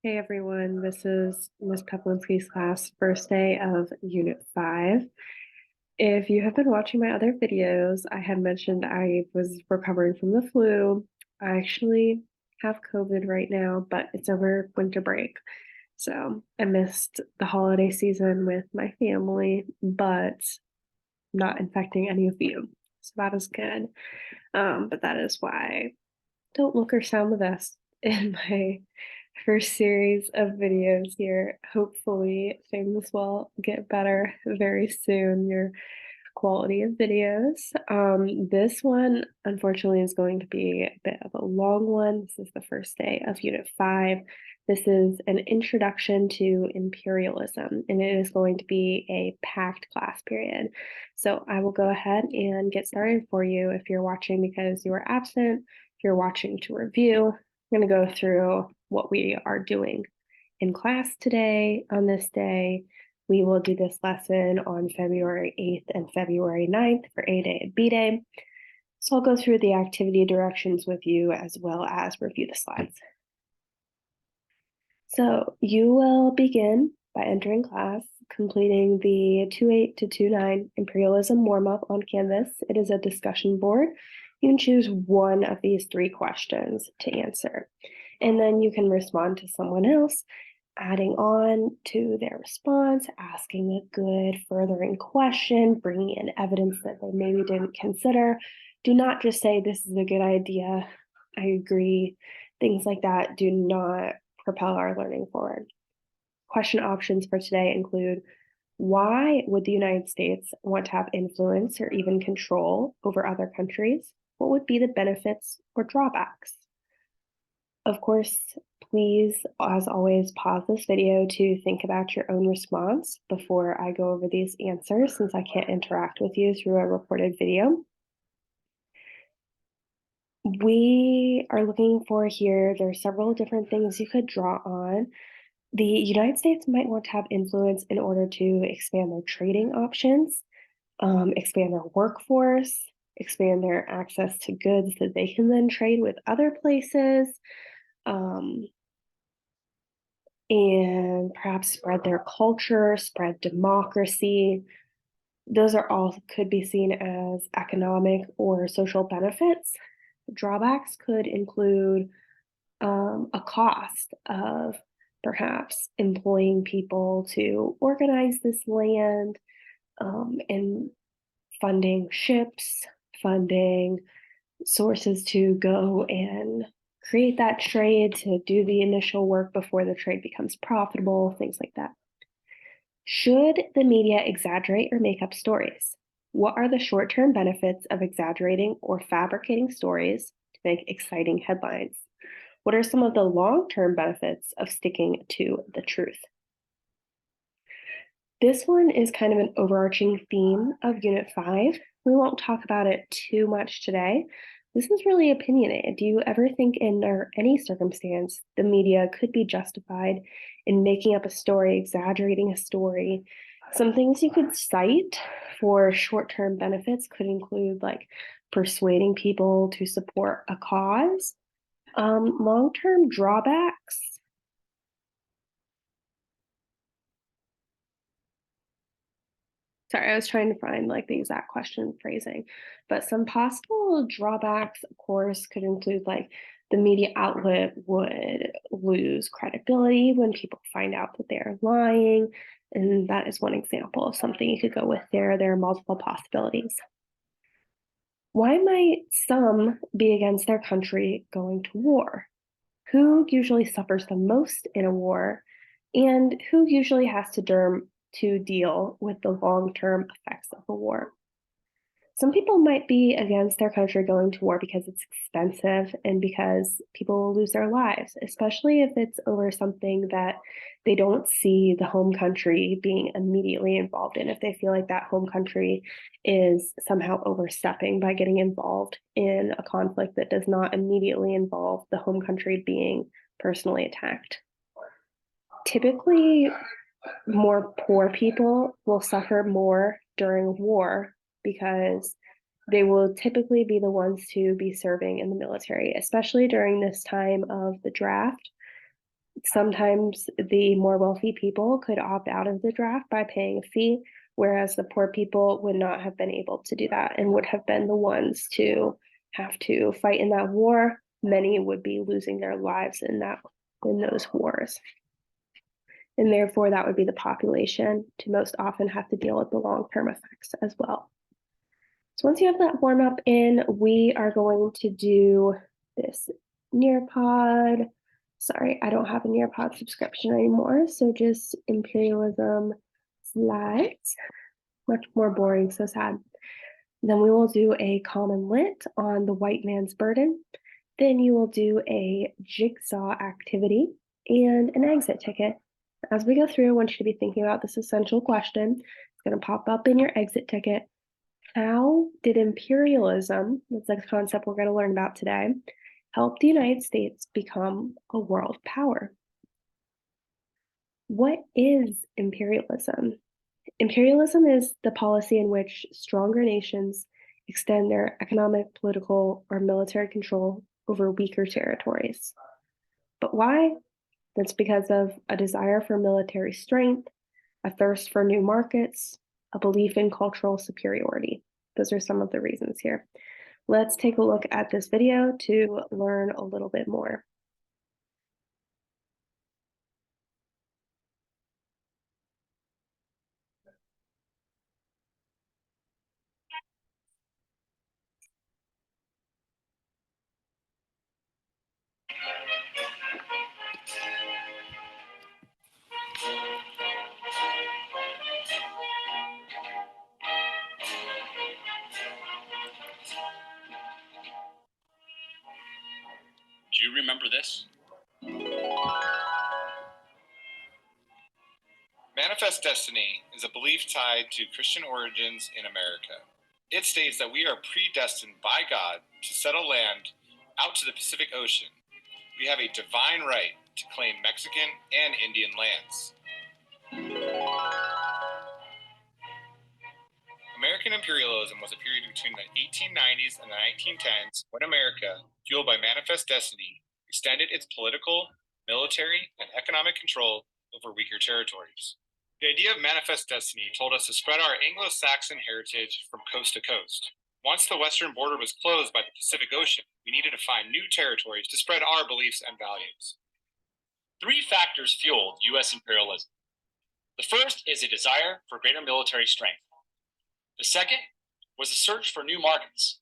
Hey everyone, this is Ms. Peplinski's class, first day of Unit 5. If you have been watching my other videos, I had mentioned I was recovering from the flu. I actually have COVID right now, but it's over winter break. So I missed the holiday season with my family, but not infecting any of you. So that is good. But that is why don't look or sound the best in my first series of videos here. Hopefully, things will get better very soon. Your quality of videos. This one, unfortunately, is going to be a bit of a long one. This is the first day of Unit 5. This is an introduction to imperialism, and it is going to be a packed class period. So I will go ahead and get started for you if you're watching because you are absent. If you're watching to review, I'm going to go through what we are doing in class today on this day. We will do this lesson on February 8th and February 9th for A Day and B Day. So I'll go through the activity directions with you as well as review the slides. So you will begin by entering class, completing the 2.8 to 2.9 Imperialism warm-up on Canvas. It is a discussion board. You can choose one of these 3 questions to answer, and then you can respond to someone else, adding on to their response, asking a good furthering question, bringing in evidence that they maybe didn't consider. Do not just say, this is a good idea, I agree. Things like that do not propel our learning forward. Question options for today include, why would the United States want to have influence or even control over other countries? What would be the benefits or drawbacks? Of course, please, as always, pause this video to think about your own response before I go over these answers, since I can't interact with you through a recorded video. We are looking for here, there are several different things you could draw on. The United States might want to have influence in order to expand their trading options, expand their workforce, expand their access to goods that they can then trade with other places, and perhaps spread their culture, spread democracy. Those are all could be seen as economic or social benefits. Drawbacks could include a cost of perhaps employing people to organize this land, and funding ships, funding sources to go and create that trade, to do the initial work before the trade becomes profitable, things like that. Should the media exaggerate or make up stories? What are the short-term benefits of exaggerating or fabricating stories to make exciting headlines? What are some of the long-term benefits of sticking to the truth? This one is kind of an overarching theme of Unit 5. We won't talk about it too much today. This is really opinionated. Do you ever think in any circumstance the media could be justified in making up a story, exaggerating a story? Some things you could cite for short-term benefits could include like persuading people to support a cause. Long-term drawbacks. Sorry, I was trying to find like the exact question phrasing, but some possible drawbacks, of course, could include like the media outlet would lose credibility when people find out that they're lying. And that is one example of something you could go with there. There are multiple possibilities. Why might some be against their country going to war? Who usually suffers the most in a war? And who usually has to deal with the long-term effects of a war? Some people might be against their country going to war because it's expensive and because people will lose their lives, especially if it's over something that they don't see the home country being immediately involved in. If they feel like that home country is somehow overstepping by getting involved in a conflict that does not immediately involve the home country being personally attacked. Typically, more poor people will suffer more during war because they will typically be the ones to be serving in the military, especially during this time of the draft. Sometimes the more wealthy people could opt out of the draft by paying a fee, whereas the poor people would not have been able to do that and would have been the ones to have to fight in that war. Many would be losing their lives in those wars. And therefore, that would be the population to most often have to deal with the long-term effects as well. So once you have that warm up in, we are going to do this Nearpod. Sorry, I don't have a Nearpod subscription anymore. So just Imperialism slides. Much more boring, so sad. Then we will do a common lit on the white man's burden. Then you will do a jigsaw activity and an exit ticket. As we go through, I want you to be thinking about this essential question. It's going to pop up in your exit ticket. How did imperialism, that's the concept we're going to learn about today, help the United States become a world power? What is imperialism? Imperialism is the policy in which stronger nations extend their economic, political, or military control over weaker territories. But why? That's because of a desire for military strength, a thirst for new markets, a belief in cultural superiority. Those are some of the reasons here. Let's take a look at this video to learn a little bit more. Do you remember this? Manifest Destiny is a belief tied to Christian origins in America. It states that we are predestined by God to settle land out to the Pacific Ocean. We have a divine right to claim Mexican and Indian lands. American imperialism was a period between the 1890s and the 1910s when America, fueled by Manifest Destiny, extended its political, military, and economic control over weaker territories. The idea of Manifest Destiny told us to spread our Anglo-Saxon heritage from coast to coast. Once the western border was closed by the Pacific Ocean, we needed to find new territories to spread our beliefs and values. 3 factors fueled U.S. imperialism. The first is a desire for greater military strength. The second was a search for new markets.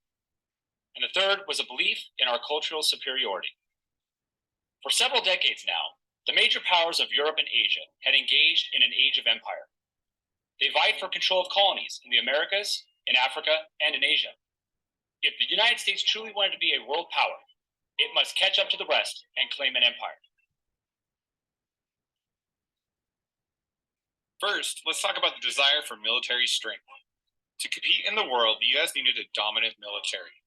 And the third was a belief in our cultural superiority. For several decades now, the major powers of Europe and Asia had engaged in an age of empire. They vied for control of colonies in the Americas, in Africa, and in Asia. If the United States truly wanted to be a world power, it must catch up to the rest and claim an empire. First, let's talk about the desire for military strength. To compete in the world, the U.S. needed a dominant military.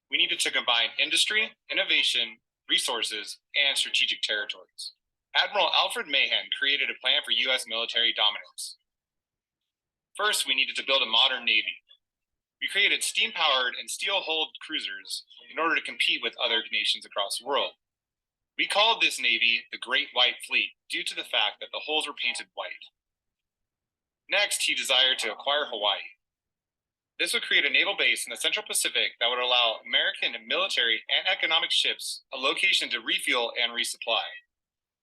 We needed to combine industry, innovation, resources, and strategic territories. Admiral Alfred Mahan created a plan for U.S. military dominance. First, we needed to build a modern navy. We created steam-powered and steel-hulled cruisers in order to compete with other nations across the world. We called this navy the Great White Fleet due to the fact that the hulls were painted white. Next, he desired to acquire Hawaii. This would create a naval base in the Central Pacific that would allow American military and economic ships a location to refuel and resupply.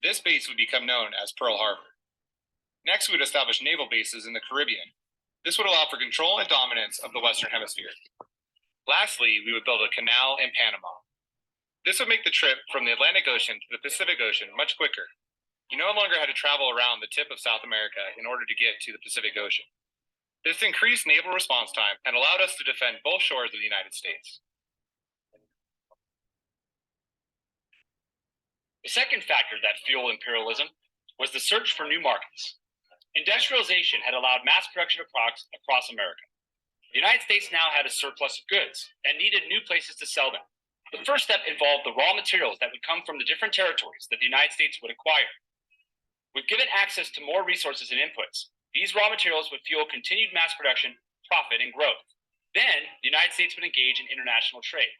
This base would become known as Pearl Harbor. Next, we would establish naval bases in the Caribbean. This would allow for control and dominance of the Western Hemisphere. Lastly, we would build a canal in Panama. This would make the trip from the Atlantic Ocean to the Pacific Ocean much quicker. You no longer had to travel around the tip of South America in order to get to the Pacific Ocean. This increased naval response time and allowed us to defend both shores of the United States. The second factor that fueled imperialism was the search for new markets. Industrialization had allowed mass production of products across America. The United States now had a surplus of goods and needed new places to sell them. The first step involved the raw materials that would come from the different territories that the United States would acquire. With given access to more resources and inputs, these raw materials would fuel continued mass production, profit, and growth. Then, the United States would engage in international trade.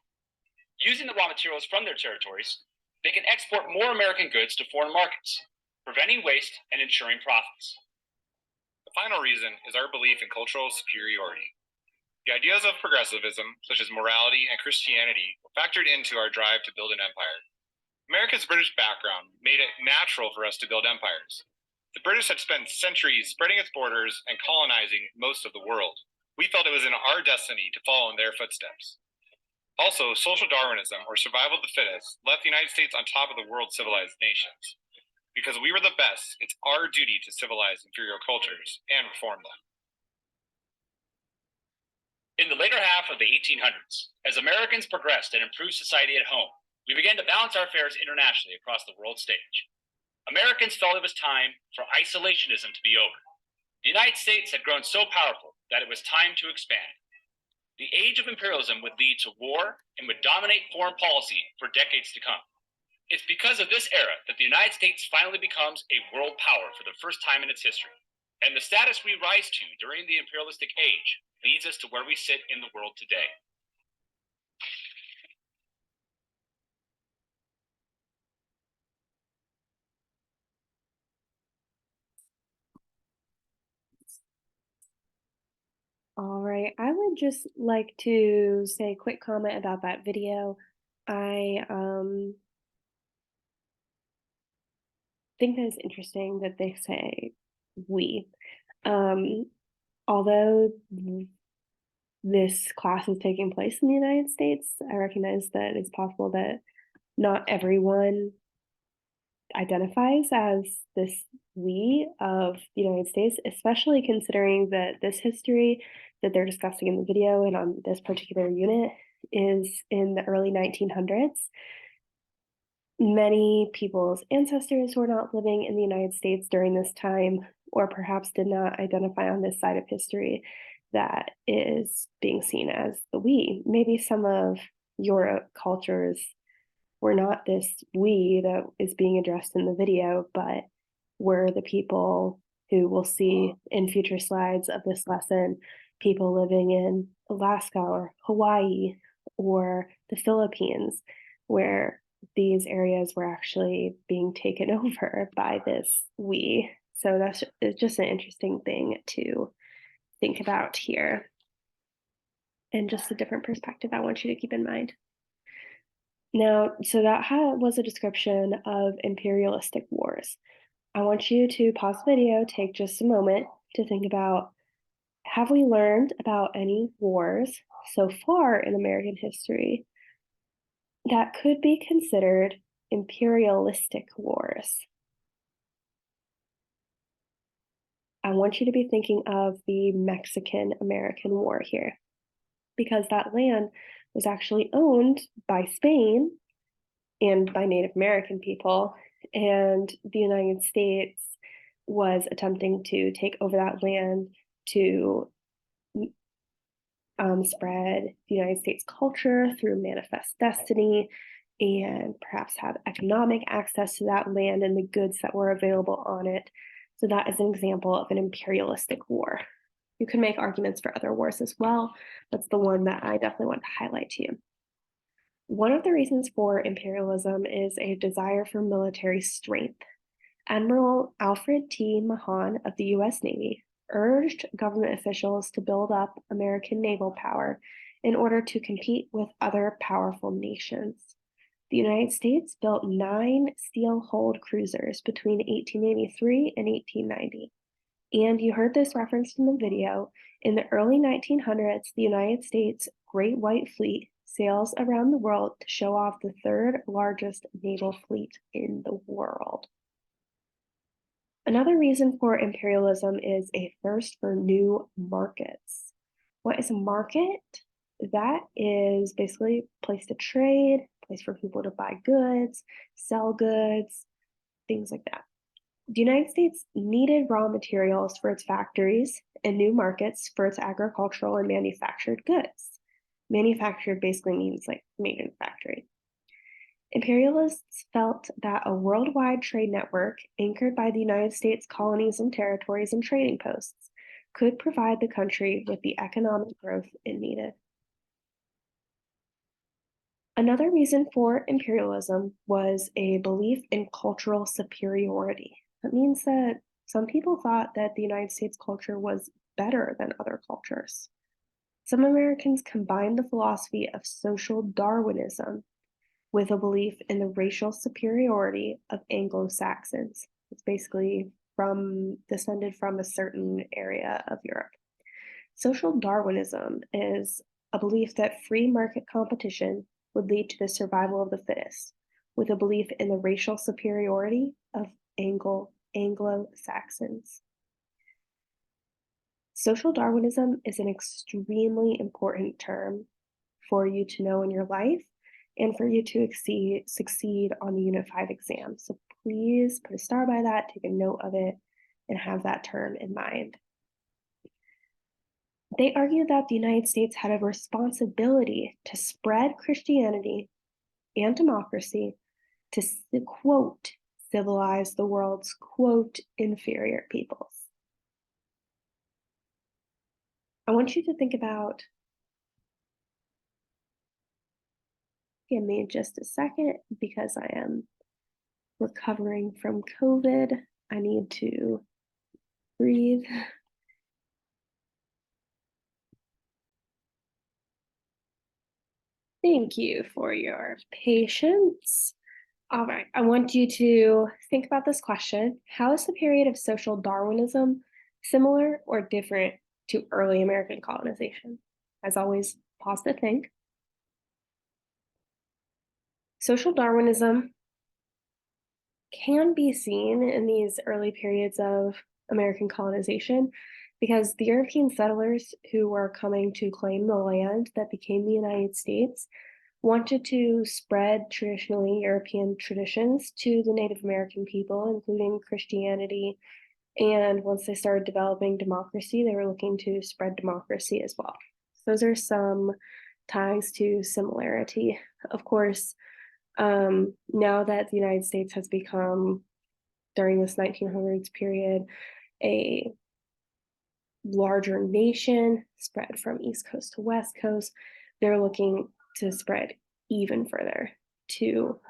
Using the raw materials from their territories, They can export more American goods to foreign markets, preventing waste and ensuring profits. The final reason is our belief in cultural superiority. The ideas of progressivism, such as morality and Christianity, were factored into our drive to build an empire. America's British background made it natural for us to build empires. The British had spent centuries spreading its borders and colonizing most of the world. We felt it was in our destiny to follow in their footsteps. Also, social Darwinism, or survival of the fittest, left the United States on top of the world's civilized nations. Because we were the best, it's our duty to civilize inferior cultures and reform them. In the later half of the 1800s, as Americans progressed and improved society at home, we began to balance our affairs internationally across the world stage. Americans felt it was time for isolationism to be over. The United States had grown so powerful that it was time to expand. The age of imperialism would lead to war and would dominate foreign policy for decades to come. It's because of this era that the United States finally becomes a world power for the first time in its history. And the status we rise to during the imperialistic age leads us to where we sit in the world today. All right, I would just like to say a quick comment about that video. I think that it's interesting that they say we. Although this class is taking place in the United States, I recognize that it's possible that not everyone identifies as this we of the United States, especially considering that this history that they're discussing in the video and on this particular unit is in the early 1900s. Many people's ancestors were not living in the United States during this time, or perhaps did not identify on this side of history that is being seen as the we. Maybe some of your cultures were not this we that is being addressed in the video, but were the people who we'll see in future slides of this lesson, people living in Alaska or Hawaii or the Philippines, where these areas were actually being taken over by this we. So that's just an interesting thing to think about here. And just a different perspective I want you to keep in mind. Now, so that was a description of imperialistic wars. I want you to pause the video, take just a moment to think about, have we learned about any wars so far in American history that could be considered imperialistic wars? I want you to be thinking of the Mexican-American War here, because that land was actually owned by Spain and by Native American people, and the United States was attempting to take over that land to spread the United States culture through manifest destiny and perhaps have economic access to that land and the goods that were available on it. So that is an example of an imperialistic war. You can make arguments for other wars as well. That's the one that I definitely want to highlight to you. One of the reasons for imperialism is a desire for military strength. Admiral Alfred T. Mahan of the U.S. Navy urged government officials to build up American naval power in order to compete with other powerful nations. The United States built 9 steel-hulled cruisers between 1883 and 1890. And you heard this referenced in the video. In the early 1900s, the United States Great White Fleet sails around the world to show off the 3rd largest naval fleet in the world. Another reason for imperialism is a thirst for new markets. What is a market? That is basically a place to trade, a place for people to buy goods, sell goods, things like that. The United States needed raw materials for its factories and new markets for its agricultural and manufactured goods. Manufactured basically means like made in a factory. Imperialists felt that a worldwide trade network anchored by the United States colonies and territories and trading posts could provide the country with the economic growth it needed. Another reason for imperialism was a belief in cultural superiority. That means that some people thought that the United States culture was better than other cultures. Some Americans combined the philosophy of social Darwinism with a belief in the racial superiority of Anglo-Saxons. It's basically descended from a certain area of Europe. Social Darwinism is a belief that free market competition would lead to the survival of the fittest, with a belief in the racial superiority of Anglo-Saxons. Social Darwinism is an extremely important term for you to know in your life and for you to succeed on the Unit 5 exam. So please put a star by that, take a note of it, and have that term in mind. They argued that the United States had a responsibility to spread Christianity and democracy to, quote, civilize the world's, quote, inferior peoples. I want you to think about, give me just a second because I am recovering from COVID. I need to breathe. Thank you for your patience. All right, I want you to think about this question. How is the period of social Darwinism similar or different to early American colonization? As always, pause to think. Social Darwinism can be seen in these early periods of American colonization because the European settlers who were coming to claim the land that became the United States wanted to spread traditionally European traditions to the Native American people, including Christianity. And once they started developing democracy, they were looking to spread democracy as well. Those are some ties to similarity. Of course, now that the United States has become, during this 1900s period, a larger nation, spread from East Coast to West Coast, they're looking to spread even further to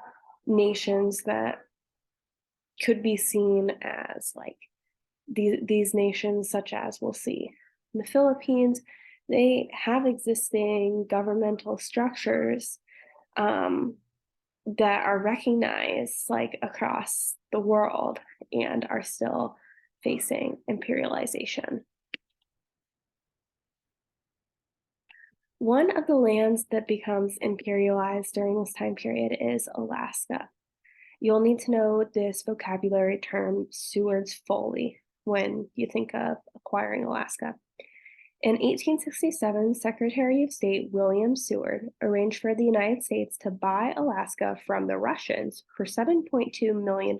nations that could be seen as like these nations, such as we'll see in the Philippines. They have existing governmental structures that are recognized like across the world and are still facing imperialization. One of the lands that becomes imperialized during this time period is Alaska. You'll need to know this vocabulary term, Seward's Folly, when you think of acquiring Alaska. In 1867, Secretary of State William Seward arranged for the United States to buy Alaska from the Russians for $7.2 million.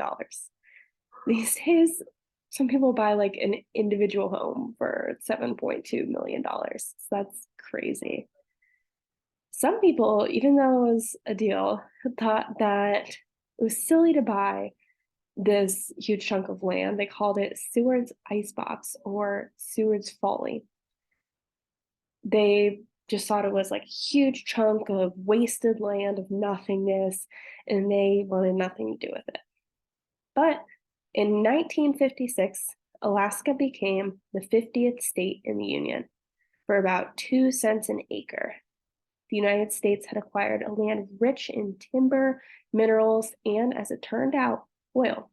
These days, some people buy like an individual home for $7.2 million. So that's crazy. Some people, even though it was a deal, thought that it was silly to buy this huge chunk of land. They called it Seward's Icebox or Seward's Folly. They just thought it was like a huge chunk of wasted land of nothingness, and they wanted nothing to do with it. But in 1956, Alaska became the 50th state in the Union for about 2 cents an acre. The United States had acquired a land rich in timber, minerals, and, as it turned out, oil.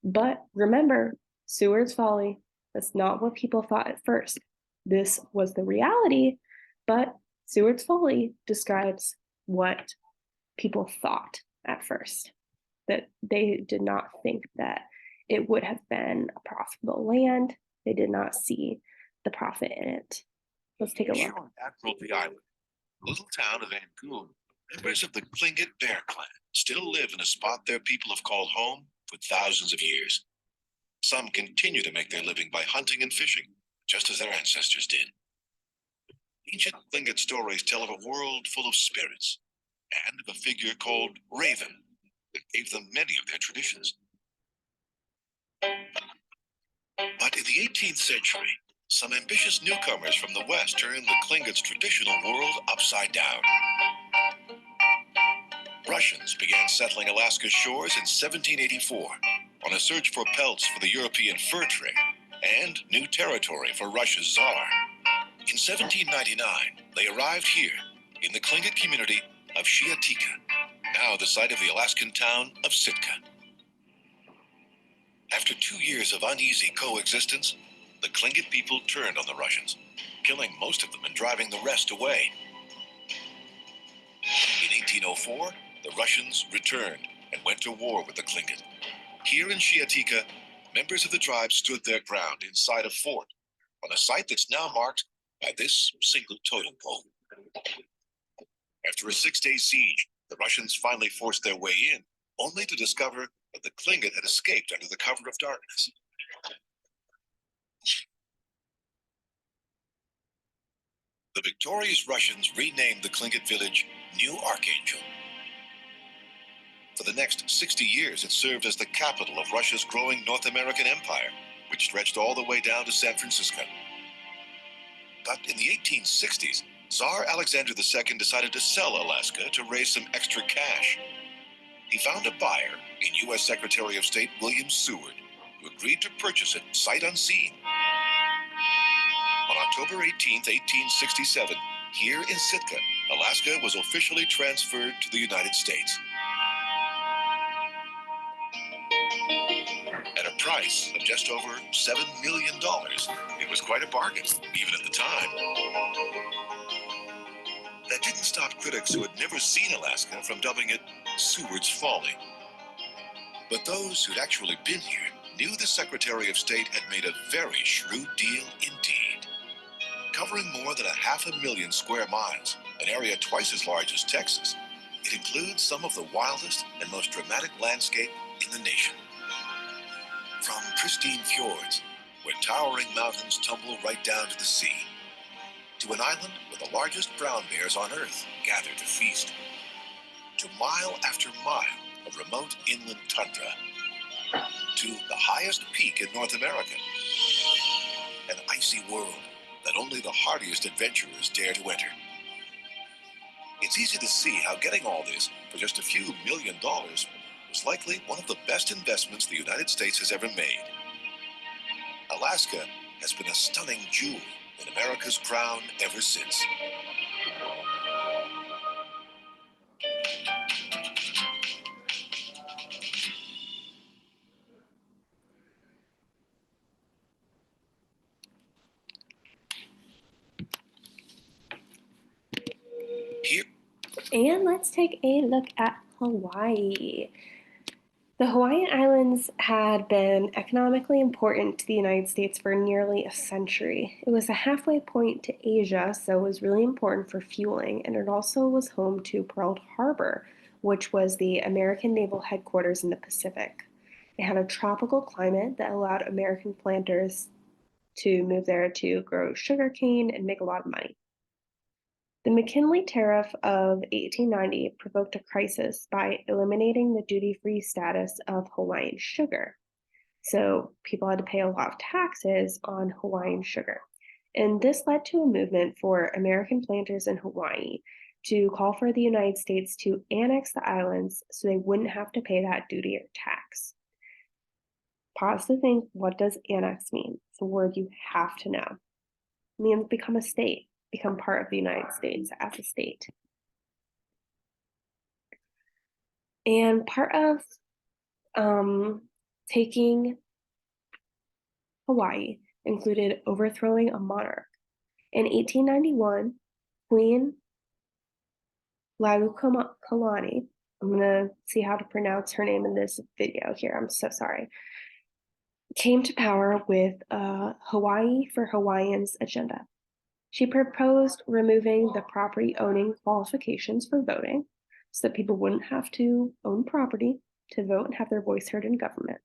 But remember, Seward's Folly, that's not what people thought at first. This was the reality, but Seward's Folly describes what people thought at first, that they did not think that it would have been a profitable land. They did not see the profit in it. Let's take a look. Here on Admiralty Island, little town of Angoon, members of the Tlingit Bear Clan still live in a spot their people have called home for thousands of years. Some continue to make their living by hunting and fishing, just as their ancestors did. Ancient Tlingit stories tell of a world full of spirits and of a figure called Raven that gave them many of their traditions. But in the 18th century, some ambitious newcomers from the West turned the Tlingits' traditional world upside down. Russians began settling Alaska's shores in 1784 on a search for pelts for the European fur trade and new territory for Russia's Tsar. In 1799, they arrived here in the Tlingit community of Shiatika, now the site of the Alaskan town of Sitka. After 2 years of uneasy coexistence, the Tlingit people turned on the Russians, killing most of them and driving the rest away. In 1804, the Russians returned and went to war with the Tlingit. Here in Shiatika, members of the tribe stood their ground inside a fort on a site that's now marked by this single totem pole. After a 6-day siege, the Russians finally forced their way in, only to discover that the Tlingit had escaped under the cover of darkness. The victorious Russians renamed the Tlingit village New Archangel. For the next 60 years, it served as the capital of Russia's growing North American empire, which stretched all the way down to San Francisco. But in the 1860s, Tsar Alexander II decided to sell Alaska to raise some extra cash. He found a buyer in U.S. Secretary of State William Seward, who agreed to purchase it sight unseen. On October 18, 1867, here in Sitka, Alaska was officially transferred to the United States. At a price of just over $7 million, it was quite a bargain, even at the time. That didn't stop critics who had never seen Alaska from dubbing it Seward's Folly. But those who'd actually been here knew the Secretary of State had made a very shrewd deal indeed. Covering more than 500,000 square miles, an area twice as large as Texas, it includes some of the wildest and most dramatic landscape in the nation. From pristine fjords, where towering mountains tumble right down to the sea, to an island where the largest brown bears on Earth gather to feast, to mile after mile of remote inland tundra, to the highest peak in North America, an icy world that only the hardiest adventurers dare to enter. It's easy to see how getting all this for just a few $1 million was likely one of the best investments the United States has ever made. Alaska has been a stunning jewel in America's crown ever since. Here. And let's take a look at Hawaii. The Hawaiian Islands had been economically important to the United States for nearly a century. It was a halfway point to Asia, so it was really important for fueling, and it also was home to Pearl Harbor, which was the American naval headquarters in the Pacific. It had a tropical climate that allowed American planters to move there to grow sugarcane and make a lot of money. The McKinley Tariff of 1890 provoked a crisis by eliminating the duty-free status of Hawaiian sugar. So people had to pay a lot of taxes on Hawaiian sugar. And this led to a movement for American planters in Hawaii to call for the United States to annex the islands so they wouldn't have to pay that duty or tax. Pause to think, what does annex mean? It's a word you have to know. It means become a state. Become part of the United States as a state. And part of taking Hawaii included overthrowing a monarch. In 1891, Queen Laukalani, I'm going to see how to pronounce her name in this video here, I'm so sorry, came to power with a Hawaii for Hawaiians agenda. She proposed removing the property owning qualifications for voting so that people wouldn't have to own property to vote and have their voice heard in government.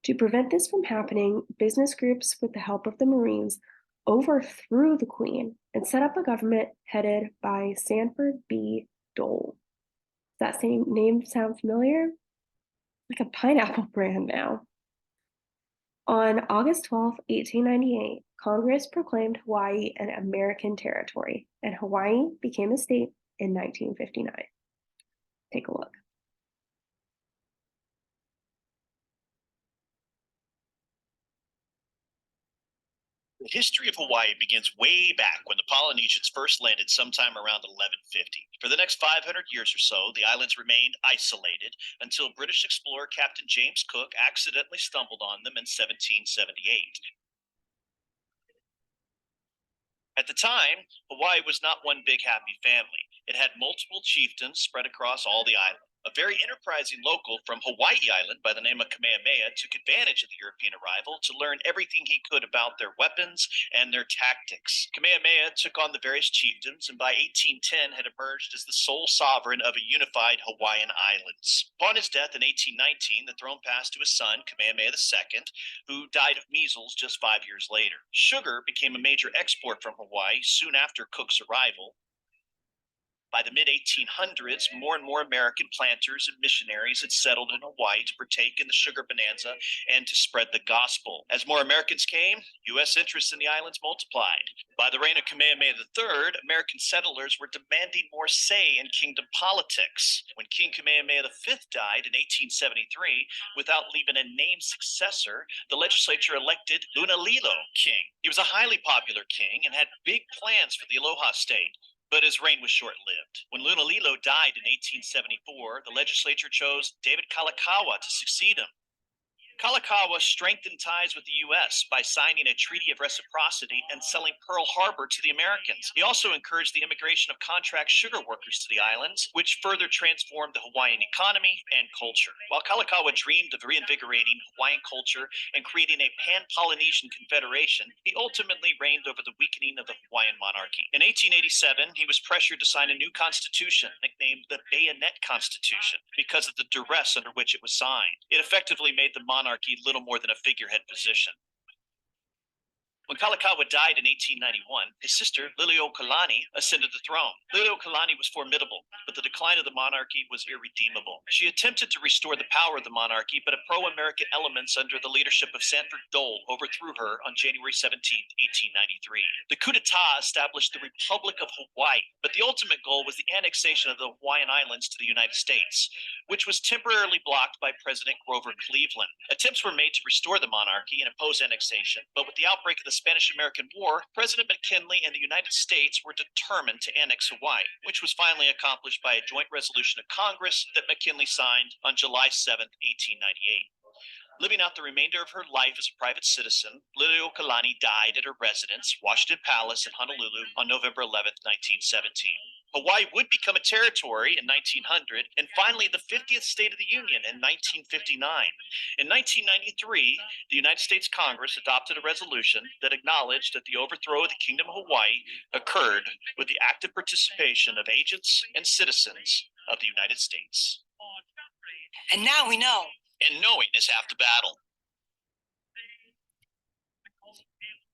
To prevent this from happening, business groups, with the help of the Marines, overthrew the Queen and set up a government headed by Sanford B. Dole. Does that same name sound familiar? Like a pineapple brand now. On August 12, 1898, Congress proclaimed Hawaii an American territory, and Hawaii became a state in 1959. Take a look. The history of Hawaii begins way back when the Polynesians first landed sometime around 1150. For the next 500 years or so, the islands remained isolated until British explorer Captain James Cook accidentally stumbled on them in 1778. At the time, Hawaii was not one big happy family. It had multiple chieftains spread across all the island. A very enterprising local from Hawaii Island by the name of Kamehameha took advantage of the European arrival to learn everything he could about their weapons and their tactics. Kamehameha took on the various chieftains and by 1810 had emerged as the sole sovereign of a unified Hawaiian islands. Upon his death in 1819, the throne passed to his son, Kamehameha II, who died of measles just 5 years later. Sugar became a major export from Hawaii soon after Cook's arrival. By the mid-1800s, more and more American planters and missionaries had settled in Hawaii to partake in the sugar bonanza and to spread the gospel. As more Americans came, U.S. interest in the islands multiplied. By the reign of Kamehameha III, American settlers were demanding more say in kingdom politics. When King Kamehameha V died in 1873, without leaving a named successor, the legislature elected Lunalilo king. He was a highly popular king and had big plans for the Aloha state. But his reign was short-lived. When Lunalilo died in 1874, the legislature chose David Kalakaua to succeed him. Kalakaua strengthened ties with the U.S. by signing a treaty of reciprocity and selling Pearl Harbor to the Americans. He also encouraged the immigration of contract sugar workers to the islands, which further transformed the Hawaiian economy and culture. While Kalakaua dreamed of reinvigorating Hawaiian culture and creating a pan-Polynesian confederation, he ultimately reigned over the weakening of the Hawaiian monarchy. In 1887, he was pressured to sign a new constitution, nicknamed the Bayonet Constitution, because of the duress under which it was signed. It effectively made the monarchy little more than a figurehead position. When Kalakaua died in 1891, his sister, Liliuokalani, ascended the throne. Liliuokalani was formidable, but the decline of the monarchy was irredeemable. She attempted to restore the power of the monarchy, but a pro-American elements under the leadership of Sanford Dole overthrew her on January 17, 1893. The coup d'etat established the Republic of Hawaii, but the ultimate goal was the annexation of the Hawaiian Islands to the United States, which was temporarily blocked by President Grover Cleveland. Attempts were made to restore the monarchy and impose annexation, but with the outbreak of the Spanish-American War, President McKinley and the United States were determined to annex Hawaii, which was finally accomplished by a joint resolution of Congress that McKinley signed on July 7, 1898. Living out the remainder of her life as a private citizen, Liliuokalani died at her residence, Washington Palace in Honolulu, on November 11, 1917. Hawaii would become a territory in 1900 and finally the 50th State of the Union in 1959. In 1993, the United States Congress adopted a resolution that acknowledged that the overthrow of the Kingdom of Hawaii occurred with the active participation of agents and citizens of the United States. And now we know. And knowing is half the battle.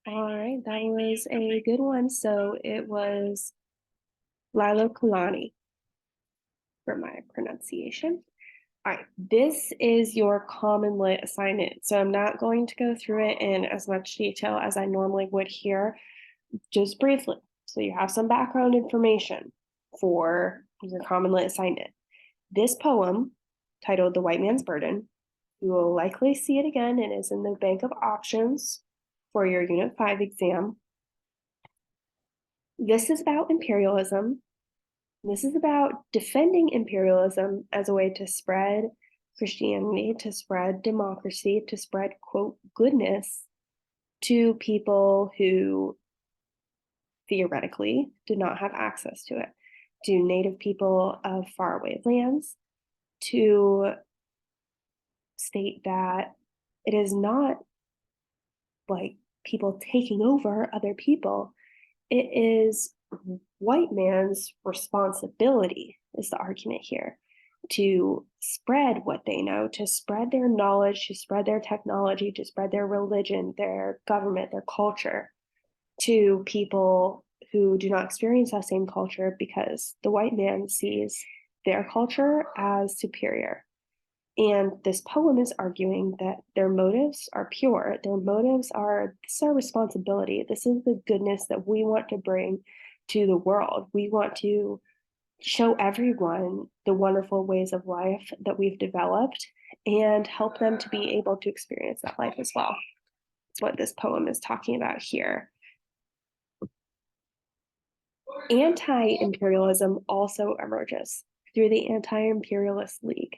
All right, that was a good one. So it was Lilo Kalani for my pronunciation. All right, this is your common lit assignment. So I'm not going to go through it in as much detail as I normally would here, just briefly. So you have some background information for your common lit assignment. This poem, titled The White Man's Burden, you will likely see it again. It is in the bank of options for your Unit 5 exam. This is about imperialism. This is about defending imperialism as a way to spread Christianity, to spread democracy, to spread, quote, goodness to people who theoretically did not have access to it, to Native people of faraway lands, to state that it is not like people taking over other people. It is white man's responsibility, is the argument here, to spread what they know, to spread their knowledge, to spread their technology, to spread their religion, their government, their culture to people who do not experience that same culture because the white man sees their culture as superior. And this poem is arguing that their motives are pure. Their motives are, this is our responsibility. This is the goodness that we want to bring to the world. We want to show everyone the wonderful ways of life that we've developed and help them to be able to experience that life as well. That's what this poem is talking about here. Anti-imperialism also emerges through the Anti-Imperialist League.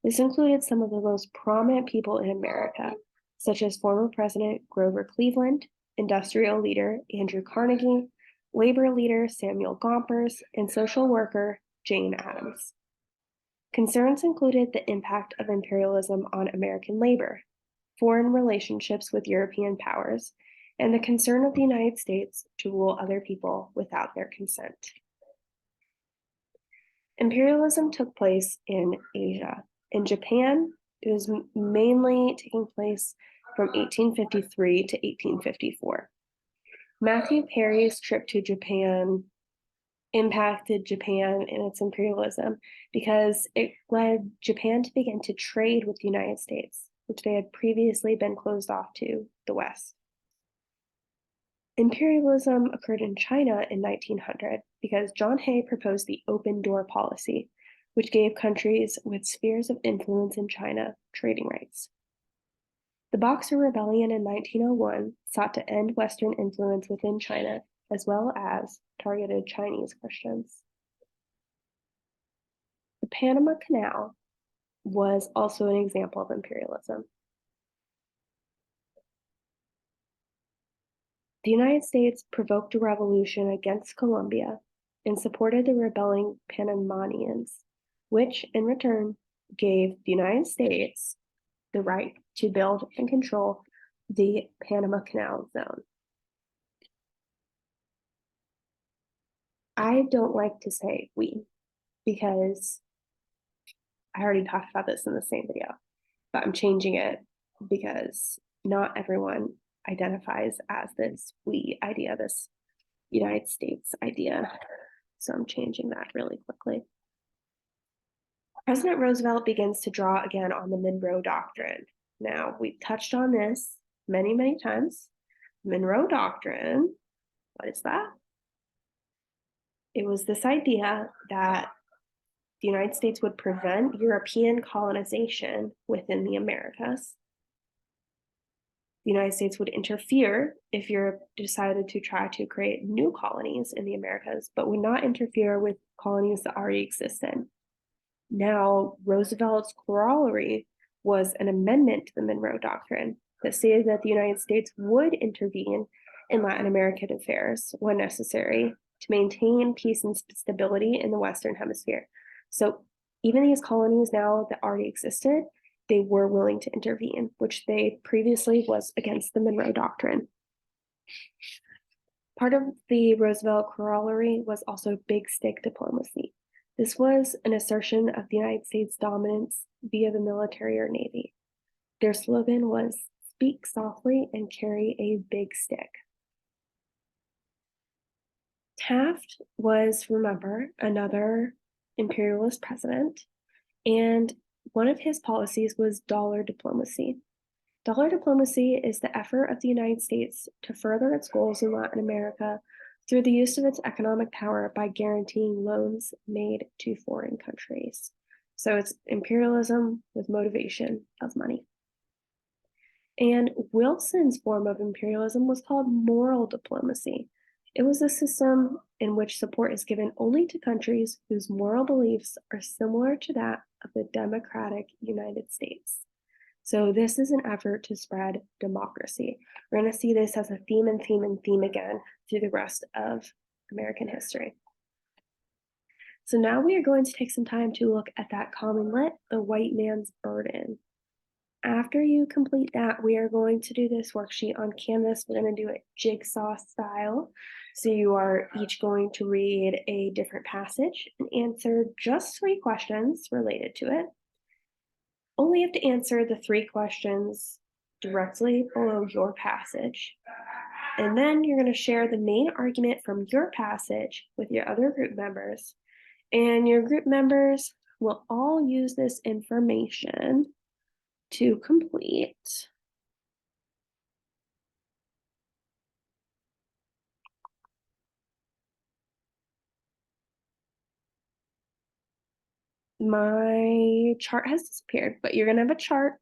This included some of the most prominent people in America, such as former President Grover Cleveland, industrial leader Andrew Carnegie, labor leader Samuel Gompers, and social worker Jane Addams. Concerns included the impact of imperialism on American labor, foreign relationships with European powers, and the concern of the United States to rule other people without their consent. Imperialism took place in Asia. In Japan, it was mainly taking place from 1853 to 1854. Matthew Perry's trip to Japan impacted Japan and its imperialism because it led Japan to begin to trade with the United States, which they had previously been closed off to the West. Imperialism occurred in China in 1900 because John Hay proposed the open door policy, which gave countries with spheres of influence in China trading rights. The Boxer Rebellion in 1901 sought to end Western influence within China, as well as targeted Chinese Christians. The Panama Canal was also an example of imperialism. The United States provoked a revolution against Colombia and supported the rebelling Panamanians, which in return gave the United States the right to build and control the Panama Canal Zone. I don't like to say we because I already talked about this in the same video, but I'm changing it because not everyone identifies as this we idea, this United States idea. So I'm changing that really quickly. President Roosevelt begins to draw again on the Monroe Doctrine. Now, we've touched on this many, many times. Monroe Doctrine, what is that? It was this idea that the United States would prevent European colonization within the Americas. The United States would interfere if Europe decided to try to create new colonies in the Americas, but would not interfere with colonies that already existed. Now, Roosevelt's corollary was an amendment to the Monroe Doctrine that stated that the United States would intervene in Latin American affairs when necessary to maintain peace and stability in the Western Hemisphere. So even these colonies now that already existed, they were willing to intervene, which they previously was against the Monroe Doctrine. Part of the Roosevelt corollary was also big stick diplomacy. This was an assertion of the United States dominance via the military or navy. Their slogan was "Speak softly and carry a big stick." Taft was, remember, another imperialist president, and one of his policies was dollar diplomacy. Dollar diplomacy is the effort of the United States to further its goals in Latin America through the use of its economic power by guaranteeing loans made to foreign countries. So it's imperialism with motivation of money. And Wilson's form of imperialism was called moral diplomacy. It was a system in which support is given only to countries whose moral beliefs are similar to that of the democratic United States. So this is an effort to spread democracy. We're going to see this as a theme and theme and theme again through the rest of American history. So now we are going to take some time to look at that common lit, the white man's burden. After you complete that, we are going to do this worksheet on Canvas. We're going to do it jigsaw style. So you are each going to read a different passage and answer just 3 questions related to it. Only have to answer the 3 questions directly below your passage. And then you're going to share the main argument from your passage with your other group members. And your group members will all use this information to complete My chart has disappeared, but you're gonna have a chart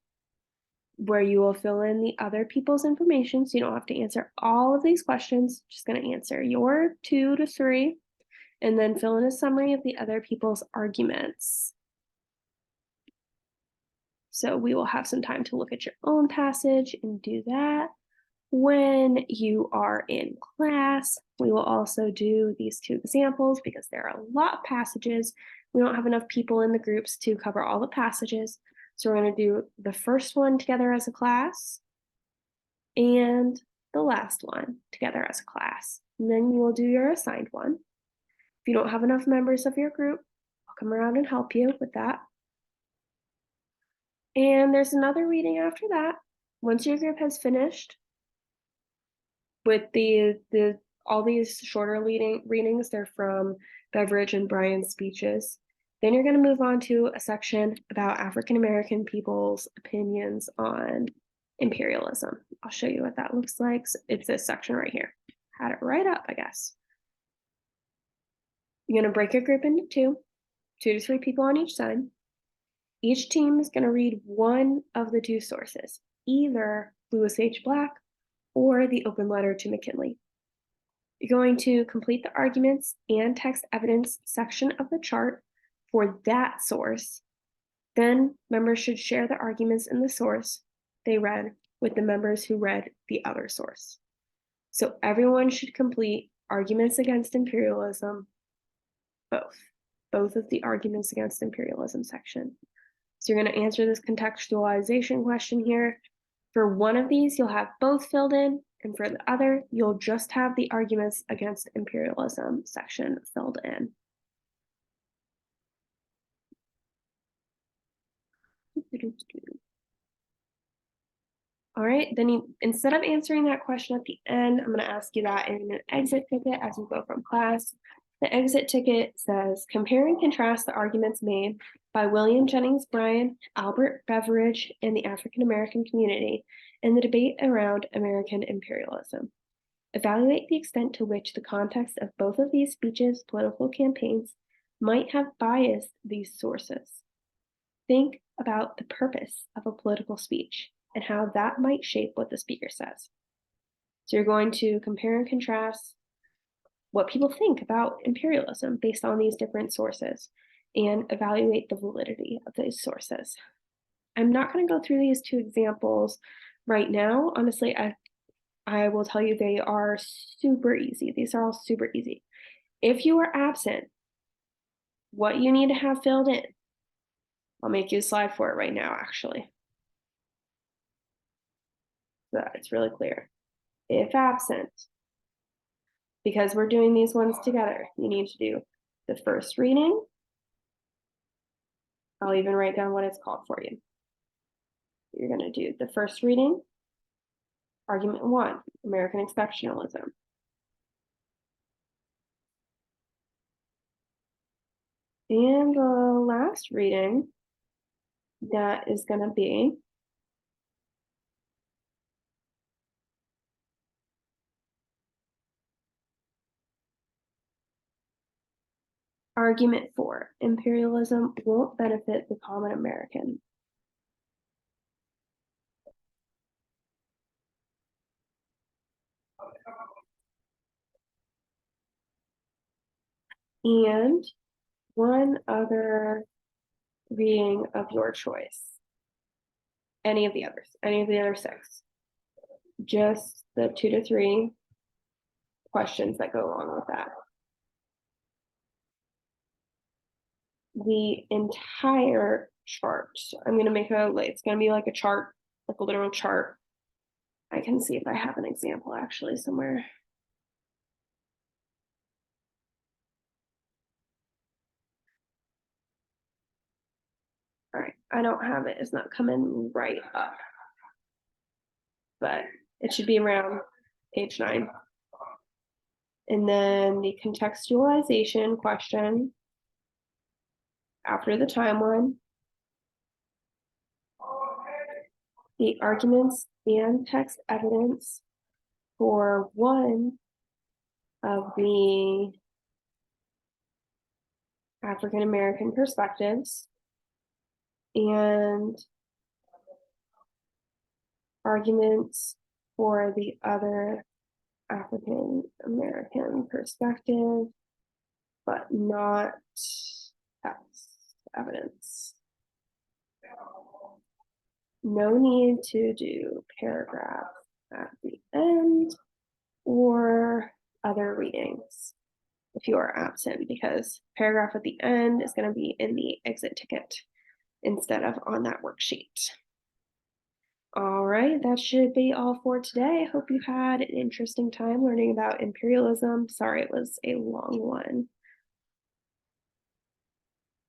where you will fill in the other people's information, so you don't have to answer all of these questions. Just gonna answer your 2 to 3, and then fill in a summary of the other people's arguments. So we will have some time to look at your own passage and do that. When you are in class, we will also do these 2 examples because there are a lot of passages. We don't have enough people in the groups to cover all the passages. So we're going to do the first one together as a class and the last one together as a class. And then you will do your assigned one. If you don't have enough members of your group, I'll come around and help you with that. And there's another reading after that. Once your group has finished with all these shorter readings, they're from Beveridge and Bryan's speeches. Then you're going to move on to a section about African American people's opinions on imperialism. I'll show you what that looks like. It's this section right here. Had it right up, I guess. You're going to break your group into 2 to 3 people on each side. Each team is going to read one of the 2 sources, either Lewis H. Black or the open letter to McKinley. You're going to complete the arguments and text evidence section of the chart for that source. Then members should share the arguments in the source they read with the members who read the other source. So everyone should complete arguments against imperialism, both of the arguments against imperialism section. So you're going to answer this contextualization question here. For one of these, you'll have both filled in, and for the other, you'll just have the arguments against imperialism section filled in. All right, then instead of answering that question at the end, I'm going to ask you that in an exit ticket as we go from class. The exit ticket says, compare and contrast the arguments made by William Jennings Bryan, Albert Beveridge, and the African American community in the debate around American imperialism. Evaluate the extent to which the context of both of these speeches' political campaigns might have biased these sources. Think about the purpose of a political speech and how that might shape what the speaker says. So you're going to compare and contrast what people think about imperialism based on these different sources and evaluate the validity of those sources. I'm not going to go through these 2 examples right now. Honestly, I will tell you they are super easy. These are all super easy. If you are absent, what you need to have filled in, I'll make you a slide for it right now, actually. So it's really clear. If absent, because we're doing these ones together, you need to do the first reading. I'll even write down what it's called for you. You're going to do the first reading, argument 1, American exceptionalism. And the last reading, that is going to be argument 4, imperialism won't benefit the common American. And one other reading of your choice. Any of the other 6. Just the 2 to 3 questions that go along with that. The entire chart. So I'm going to make it's going to be like a chart, like a literal chart. I can see if I have an example actually somewhere. All right, I don't have it. It's not coming right up, but it should be around page 9. And then the contextualization question after the time one, the arguments and text evidence for one of the African American perspectives, and arguments for the other African American perspective, but not text evidence. No need to do paragraph at the end or other readings if you are absent, because paragraph at the end is going to be in the exit ticket instead of on that worksheet. All right, that should be all for today. I hope you had an interesting time learning about imperialism. Sorry, it was a long one.